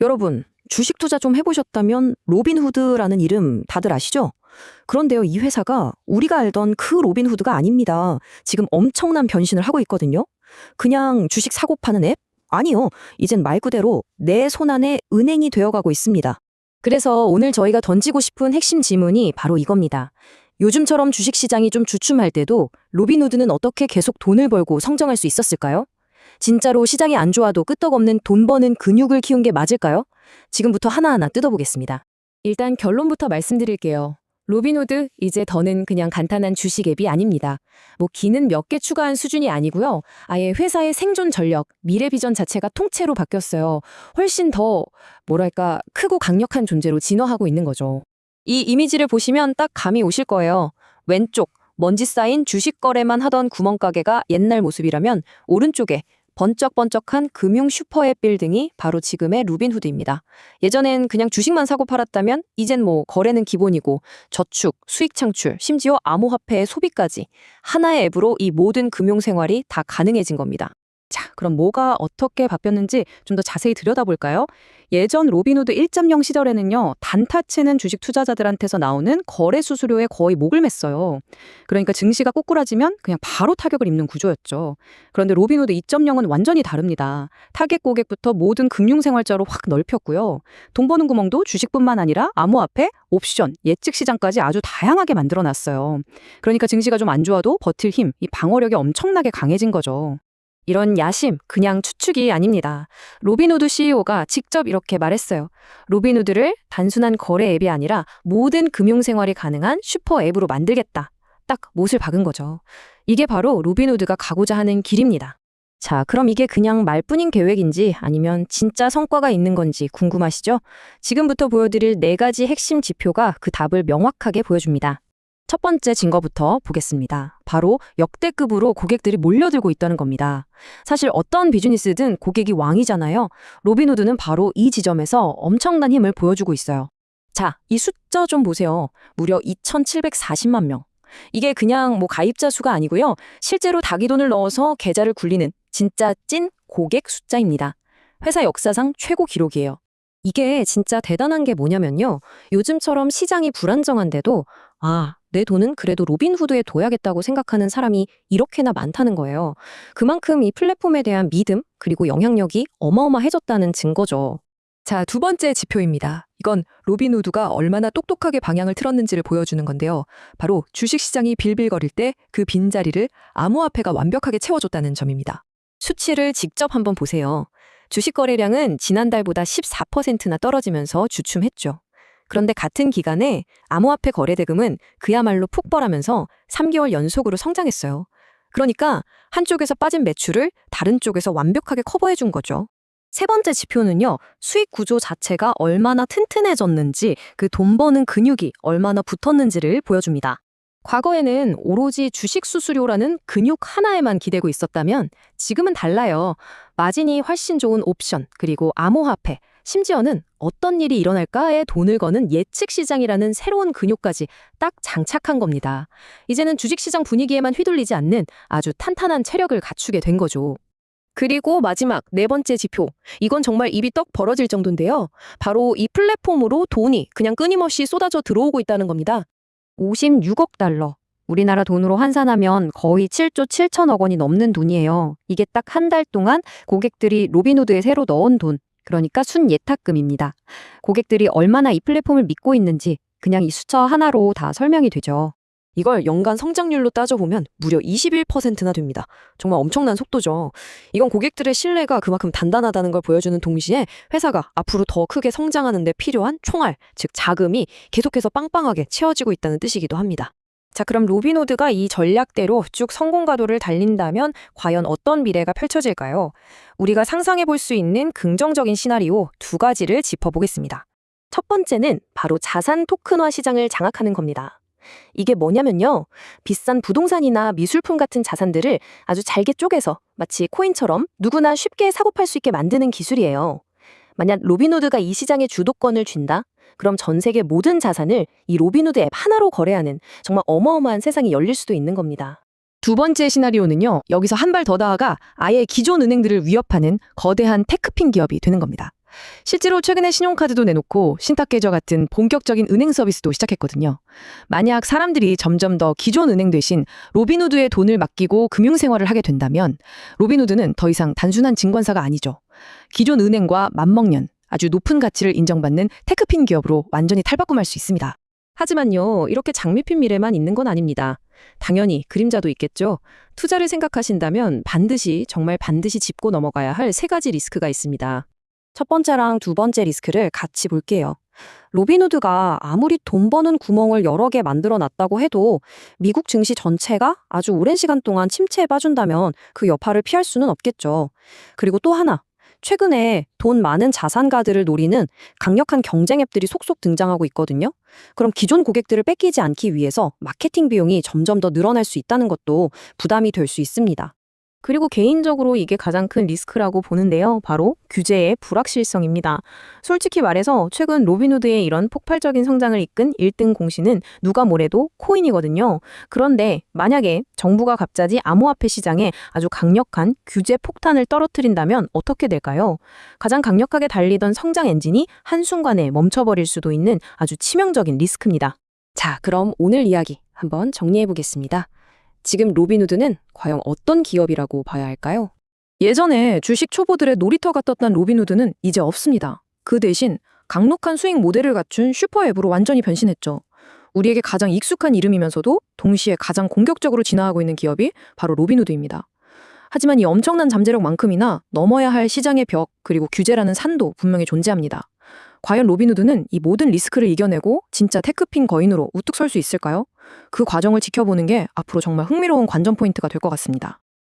여러분, 주식 투자 좀 해보셨다면 로빈후드라는 이름 다들 아시죠? 그런데요, 이 회사가 우리가 알던 그 로빈후드가 아닙니다. 지금 엄청난 변신을 하고 있거든요. 그냥 주식 사고 파는 앱? 아니요. 이젠 말 그대로 내 손안의 은행이 되어가고 있습니다. 그래서 오늘 저희가 던지고 싶은 핵심 질문이 바로 이겁니다. 요즘처럼 주식시장이 좀 주춤할 때도 로빈후드는 어떻게 계속 돈을 벌고 성장할 수 있었을까요? 진짜로 시장이 안 좋아도 끄떡없는 돈 버는 근육을 키운 게 맞을까요? 지금부터 하나하나 뜯어보겠습니다. 일단 결론부터 말씀드릴게요. 로빈후드, 이제 더는 그냥 간단한 주식 앱이 아닙니다. 뭐 기능 몇 개 추가한 수준이 아니고요. 아예 회사의 생존 전력, 미래 비전 자체가 통째로 바뀌었어요. 훨씬 더, 뭐랄까, 크고 강력한 존재로 진화하고 있는 거죠. 이 이미지를 보시면 딱 감이 오실 거예요. 왼쪽, 먼지 쌓인 주식 거래만 하던 구멍가게가 옛날 모습이라면 오른쪽에 번쩍번쩍한 금융 슈퍼앱 빌딩이 바로 지금의 루빈후드입니다. 예전엔 그냥 주식만 사고 팔았다면 이젠 뭐 거래는 기본이고 저축, 수익 창출, 심지어 암호화폐의 소비까지 하나의 앱으로 이 모든 금융 생활이 다 가능해진 겁니다. 자, 그럼 뭐가 어떻게 바뀌었는지 좀 더 자세히 들여다볼까요? 예전 로빈후드 1.0 시절에는요, 단타 치는 주식 투자자들한테서 나오는 거래 수수료에 거의 목을 맸어요. 그러니까 증시가 꼬꾸라지면 그냥 바로 타격을 입는 구조였죠. 그런데 로빈후드 2.0은 완전히 다릅니다. 타겟 고객부터 모든 금융생활자로 확 넓혔고요. 돈 버는 구멍도 주식뿐만 아니라 암호화폐, 옵션, 예측 시장까지 아주 다양하게 만들어놨어요. 그러니까 증시가 좀 안 좋아도 버틸 힘, 이 방어력이 엄청나게 강해진 거죠. 이런 야심, 그냥 추측이 아닙니다. 로빈후드 CEO가 직접 이렇게 말했어요. 로빈후드를 단순한 거래 앱이 아니라 모든 금융생활이 가능한 슈퍼 앱으로 만들겠다. 딱 못을 박은 거죠. 이게 바로 로빈후드가 가고자 하는 길입니다. 자, 그럼 이게 그냥 말뿐인 계획인지 아니면 진짜 성과가 있는 건지 궁금하시죠? 지금부터 보여드릴 4가지 핵심 지표가 그 답을 명확하게 보여줍니다. 첫 번째 증거부터 보겠습니다. 바로 역대급으로 고객들이 몰려들고 있다는 겁니다. 사실 어떤 비즈니스든 고객이 왕이잖아요. 로빈후드는 바로 이 지점에서 엄청난 힘을 보여주고 있어요. 자, 이 숫자 좀 보세요. 무려 2,740만 명. 이게 그냥 뭐 가입자 수가 아니고요. 실제로 자기 돈을 넣어서 계좌를 굴리는 진짜 찐 고객 숫자입니다. 회사 역사상 최고 기록이에요. 이게 진짜 대단한 게 뭐냐면요. 요즘처럼 시장이 불안정한데도 내 돈은 그래도 로빈후드에 둬야겠다고 생각하는 사람이 이렇게나 많다는 거예요. 그만큼 이 플랫폼에 대한 믿음 그리고 영향력이 어마어마해졌다는 증거죠. 자, 두 번째 지표입니다. 이건 로빈후드가 얼마나 똑똑하게 방향을 틀었는지를 보여주는 건데요. 바로 주식시장이 빌빌거릴 때 그 빈자리를 암호화폐가 완벽하게 채워줬다는 점입니다. 수치를 직접 한번 보세요. 주식 거래량은 지난달보다 14%나 떨어지면서 주춤했죠. 그런데 같은 기간에 암호화폐 거래 대금은 그야말로 폭발하면서 3개월 연속으로 성장했어요. 그러니까 한쪽에서 빠진 매출을 다른 쪽에서 완벽하게 커버해 준 거죠. 세 번째 지표는요, 수익 구조 자체가 얼마나 튼튼해졌는지, 그 돈 버는 근육이 얼마나 붙었는지를 보여줍니다. 과거에는 오로지 주식 수수료라는 근육 하나에만 기대고 있었다면 지금은 달라요. 마진이 훨씬 좋은 옵션, 그리고 암호화폐, 심지어는 어떤 일이 일어날까에 돈을 거는 예측 시장이라는 새로운 근육까지 딱 장착한 겁니다. 이제는 주식시장 분위기에만 휘둘리지 않는 아주 탄탄한 체력을 갖추게 된 거죠. 그리고 마지막 4번째 지표. 이건 정말 입이 떡 벌어질 정도인데요. 바로 이 플랫폼으로 돈이 그냥 끊임없이 쏟아져 들어오고 있다는 겁니다. 56억 달러. 우리나라 돈으로 환산하면 거의 7조 7천억 원이 넘는 돈이에요. 이게 딱 한 달 동안 고객들이 로빈후드에 새로 넣은 돈. 그러니까 순예탁금입니다. 고객들이 얼마나 이 플랫폼을 믿고 있는지 그냥 이 숫자 하나로 다 설명이 되죠. 이걸 연간 성장률로 따져보면 무려 21%나 됩니다. 정말 엄청난 속도죠. 이건 고객들의 신뢰가 그만큼 단단하다는 걸 보여주는 동시에 회사가 앞으로 더 크게 성장하는 데 필요한 총알, 즉 자금이 계속해서 빵빵하게 채워지고 있다는 뜻이기도 합니다. 자, 그럼 로빈후드가 이 전략대로 쭉 성공 가도를 달린다면 과연 어떤 미래가 펼쳐질까요? 우리가 상상해 볼 수 있는 긍정적인 시나리오 2가지를 짚어보겠습니다. 첫 번째는 바로 자산 토큰화 시장을 장악하는 겁니다. 이게 뭐냐면요. 비싼 부동산이나 미술품 같은 자산들을 아주 잘게 쪼개서 마치 코인처럼 누구나 쉽게 사고 팔 수 있게 만드는 기술이에요. 만약 로빈후드가 이 시장의 주도권을 쥔다? 그럼 전 세계 모든 자산을 이 로빈후드 앱 하나로 거래하는 정말 어마어마한 세상이 열릴 수도 있는 겁니다. 두 번째 시나리오는요. 여기서 한 발 더 나아가 아예 기존 은행들을 위협하는 거대한 테크핀 기업이 되는 겁니다. 실제로 최근에 신용카드도 내놓고 신탁계좌 같은 본격적인 은행 서비스도 시작했거든요. 만약 사람들이 점점 더 기존 은행 대신 로빈후드에 돈을 맡기고 금융생활을 하게 된다면 로빈후드는 더 이상 단순한 증권사가 아니죠. 기존 은행과 맞먹는 아주 높은 가치를 인정받는 테크핀 기업으로 완전히 탈바꿈할 수 있습니다. 하지만요, 이렇게 장미핀 미래만 있는 건 아닙니다. 당연히 그림자도 있겠죠. 투자를 생각하신다면 정말 반드시 짚고 넘어가야 할 세 가지 리스크가 있습니다. 첫 번째랑 두 번째 리스크를 같이 볼게요. 로빈후드가 아무리 돈 버는 구멍을 여러 개 만들어 놨다고 해도 미국 증시 전체가 아주 오랜 시간 동안 침체에 빠진다면 그 여파를 피할 수는 없겠죠. 그리고 또 하나, 최근에 돈 많은 자산가들을 노리는 강력한 경쟁 앱들이 속속 등장하고 있거든요. 그럼 기존 고객들을 뺏기지 않기 위해서 마케팅 비용이 점점 더 늘어날 수 있다는 것도 부담이 될 수 있습니다. 그리고 개인적으로 이게 가장 큰 리스크라고 보는데요. 바로 규제의 불확실성입니다. 솔직히 말해서 최근 로빈후드의 이런 폭발적인 성장을 이끈 1등 공신은 누가 뭐래도 코인이거든요. 그런데 만약에 정부가 갑자기 암호화폐 시장에 아주 강력한 규제 폭탄을 떨어뜨린다면 어떻게 될까요? 가장 강력하게 달리던 성장 엔진이 한순간에 멈춰버릴 수도 있는 아주 치명적인 리스크입니다. 자, 그럼 오늘 이야기 한번 정리해 보겠습니다. 지금 로빈후드는 과연 어떤 기업이라고 봐야 할까요? 예전에 주식 초보들의 놀이터 같았던 로빈후드는 이제 없습니다. 그 대신 강력한 수익 모델을 갖춘 슈퍼 앱으로 완전히 변신했죠. 우리에게 가장 익숙한 이름이면서도 동시에 가장 공격적으로 진화하고 있는 기업이 바로 로빈후드입니다. 하지만 이 엄청난 잠재력만큼이나 넘어야 할 시장의 벽 그리고 규제라는 산도 분명히 존재합니다. 과연 로빈후드는 이 모든 리스크를 이겨내고 진짜 테크핀 거인으로 우뚝 설 수 있을까요? 그 과정을 지켜보는 게 앞으로 정말 흥미로운 관전 포인트가 될 것 같습니다.